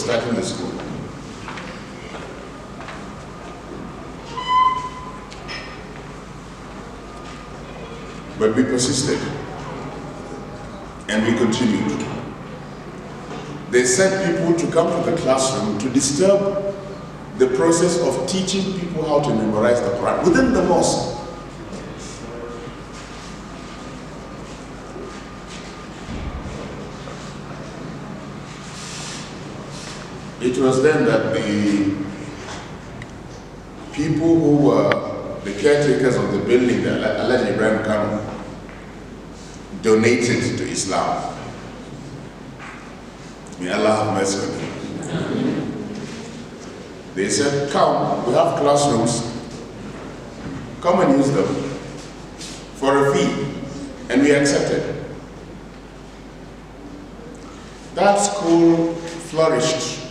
starting the school. But we persisted, and we continued. They sent people to come to the classroom to disturb the process of teaching people how to memorize the Quran within the mosque. It was then that the people who were the caretakers of the building that Al-Hajj Ibrahim Khan donated to Islam. May Allah have mercy on him. They said, come, we have classrooms, come and use them for a fee, and we accepted. That school flourished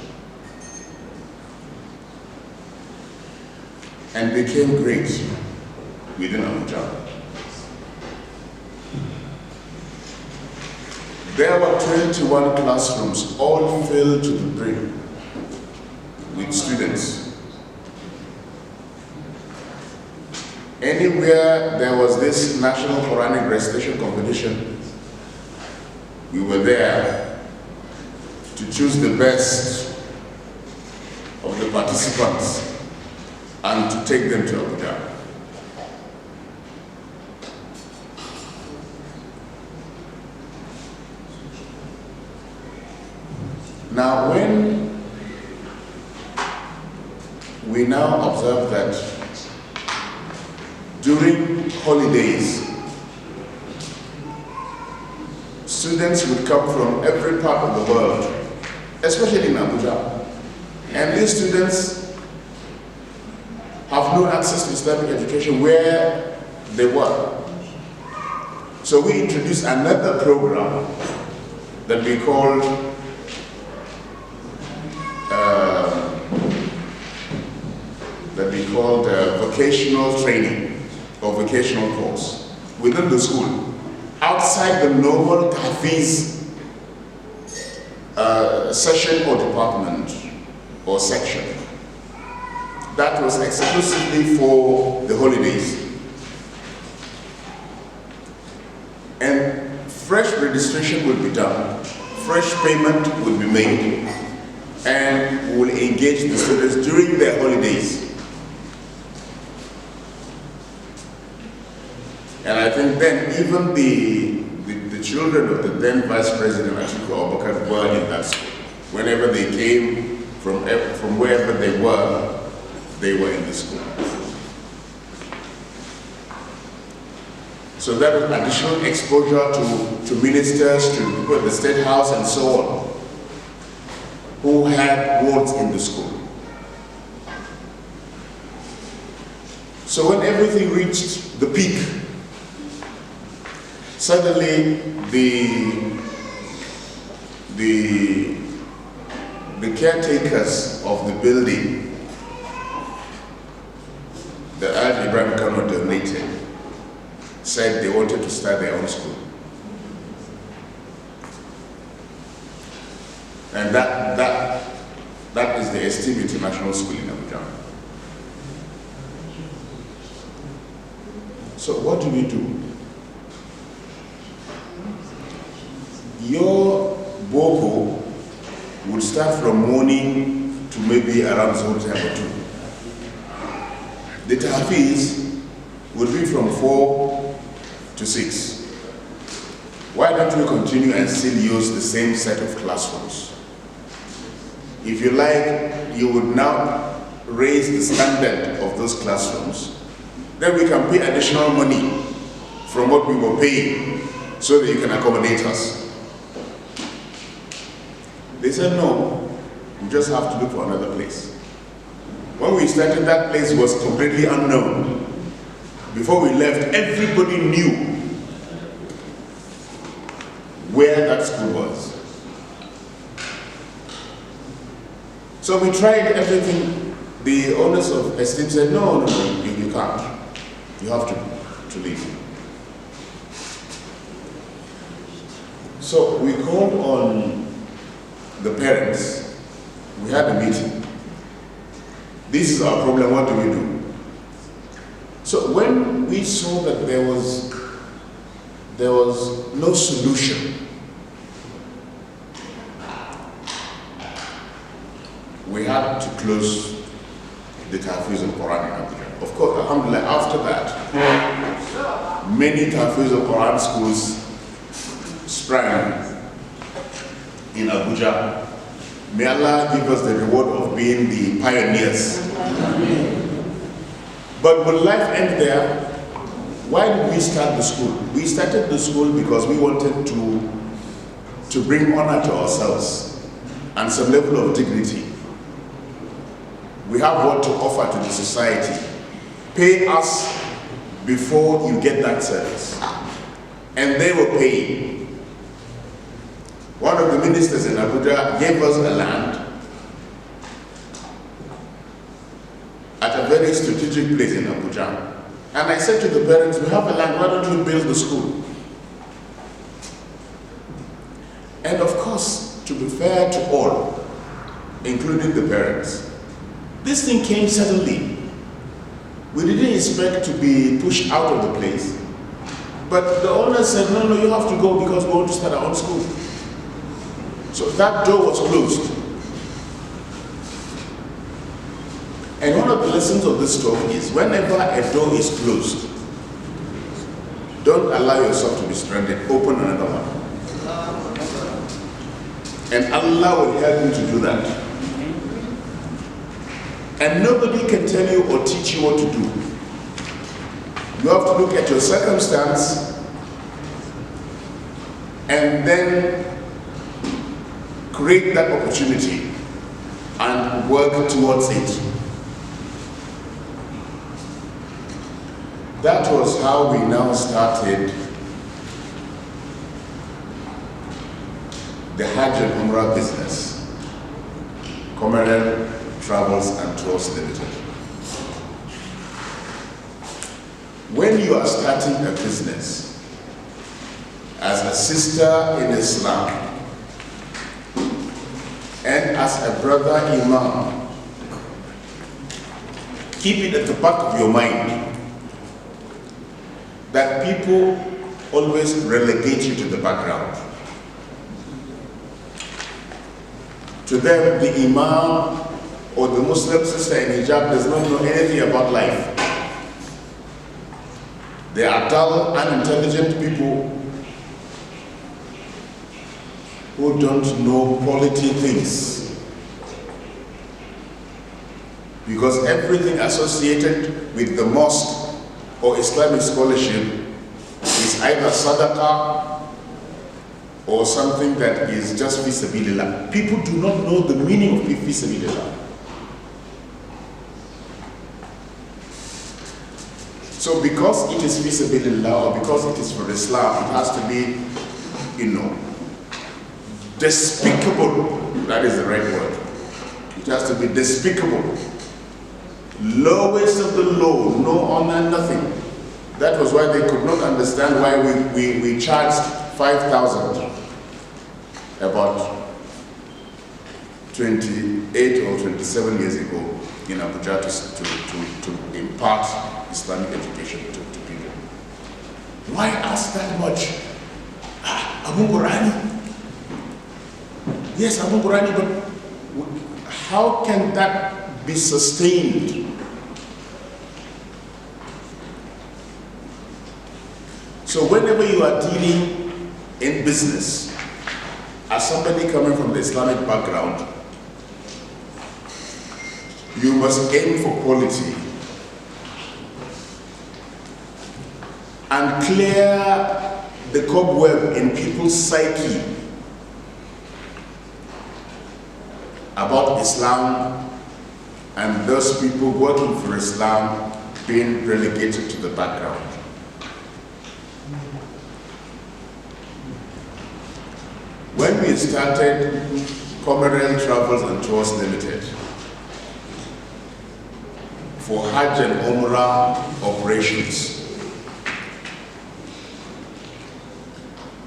and became great within Abuja. There were 21 classrooms, all filled to the brim with students. Anywhere there was this national Quranic recitation competition, we were there to choose the best of the participants and to take them to Abuja. Now, when we now observe that during holidays, students would come from every part of the world, especially in Abuja, and these students have no access to Islamic education where they were. So we introduced another program that we called vocational training or vocational course within the school, outside the normal Tahfiz session or department or section. That was exclusively for the holidays. And fresh registration will be done, fresh payment will be made, and we will engage the students during their holidays. And I think then even the children of the then Vice President Ustaz Abubakar were in that school. Whenever they came from wherever they were in the school. So that was additional exposure to ministers, to people at the State House and so on, who had wards in the school. So when everything reached the peak, suddenly the caretakers of the building that Al-Hajj Ibrahim Khan donated said they wanted to start their own school. And that is the Esteem International School in Abuja. So what do we do? Your Boko would start from morning to maybe around Zuhr time or 2. The Tahfiz would be from 4 to 6. Why don't we continue and still use the same set of classrooms? If you like, you would now raise the standard of those classrooms. Then we can pay additional money from what we were paying so that you can accommodate us. They said, no, we just have to look for another place. When we started, that place was completely unknown. Before we left, everybody knew where that school was. So we tried everything. The owners of Esteem said, no, you can't. You have to leave. So we called on the parents We had a meeting. This is our problem, what do we do? So when we saw that there was no solution, we had to close the Tahfiz al-Quran in Abuja. Of course, alhamdulillah, after that, many Tahfiz al-Quran schools sprang in Abuja. May Allah give us the reward of being the pioneers. But will life end there? Why did we start the school? We started the school because we wanted to bring honor to ourselves and some level of dignity. We have what to offer to the society. Pay us before you get that service. And they were paying. One of the ministers in Abuja gave us a land at a very strategic place in Abuja. And I said to the parents, we have a land, why don't you build the school? And of course, to be fair to all, including the parents, this thing came suddenly. We didn't expect to be pushed out of the place. But the owner said, no, you have to go because we want to start our own school. So that door was closed. And one of the lessons of this story is whenever a door is closed, don't allow yourself to be stranded. Open another one. And Allah will help you to do that. And nobody can tell you or teach you what to do. You have to look at your circumstance and then create that opportunity and work towards it. That was how we now started the Hajj and Umrah business, Commercial Travels and Tours Limited. When you are starting a business as a sister in Islam and as a brother Imam, keep it at the back of your mind that people always relegate you to the background. To them, the Imam or the Muslim sister in hijab does not know anything about life. They are dull, unintelligent people who don't know quality things. Because everything associated with the mosque or Islamic scholarship is either sadaqah or something that is just fi sabilillah. People do not know the meaning of fi sabilillah. So because it is fi sabilillah or because it is for Islam, it has to be, despicable. That is the right word. It has to be despicable. Lowest of the low, no honor, nothing. That was why they could not understand why we charged 5,000 about 28 or 27 years ago in Abuja to impart Islamic education to people. Why ask that much? Abu Qurani? Yes, Abu Qurani, but how can that be sustained? So whenever you are dealing in business, as somebody coming from the Islamic background, you must aim for quality and clear the cobweb in people's psyche about Islam and those people working for Islam being relegated to the background. When we started Commercial Travels and Tours Limited for Hajj and Umrah operations,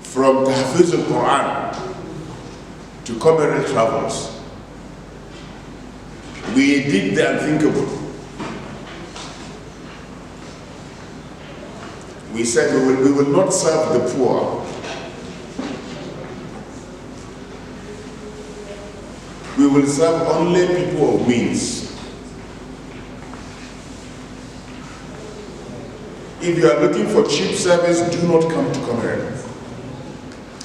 from Tahfiz al-Quran to Commercial Travels, we did the unthinkable. We said we will not serve the poor. We will serve only people of means. If you are looking for cheap service, do not come to Cameroon.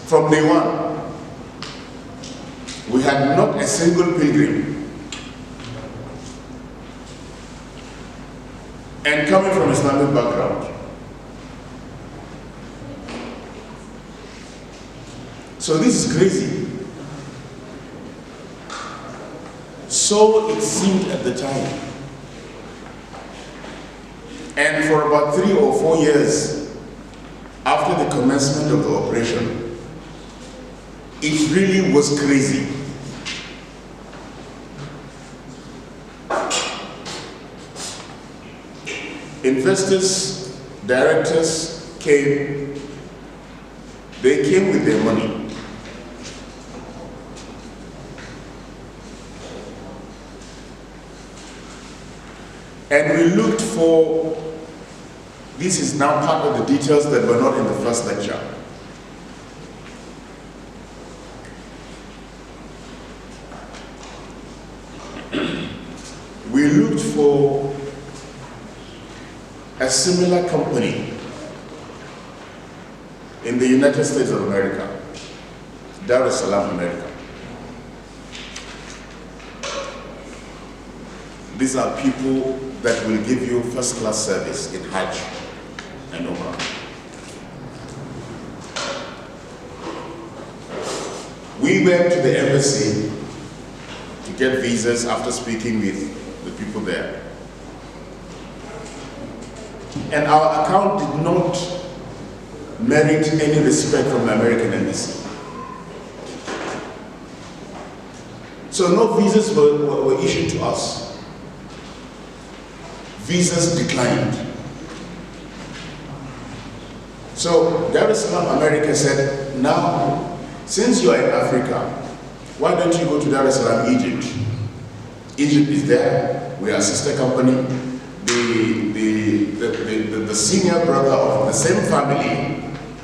From day one, we had not a single pilgrim. And coming from Islamic background. So this is crazy. So it seemed at the time. And for about 3 or 4 years after the commencement of the operation, it really was crazy. Investors, directors came. They came with their money. And we looked for, this is now part of the details that were not in the first lecture. We looked for a similar company in the United States of America, Dar es Salaam, America. These are people that will give you first-class service in Hajj and Umrah. We went to the embassy to get visas after speaking with the people there. And our account did not merit any respect from the American embassy. So no visas were issued to us. Visas declined. So Dar es Salaam, America said, now, since you are in Africa, why don't you go to Dar es Salaam, Egypt? Egypt is there. We are a sister company. The senior brother of the same family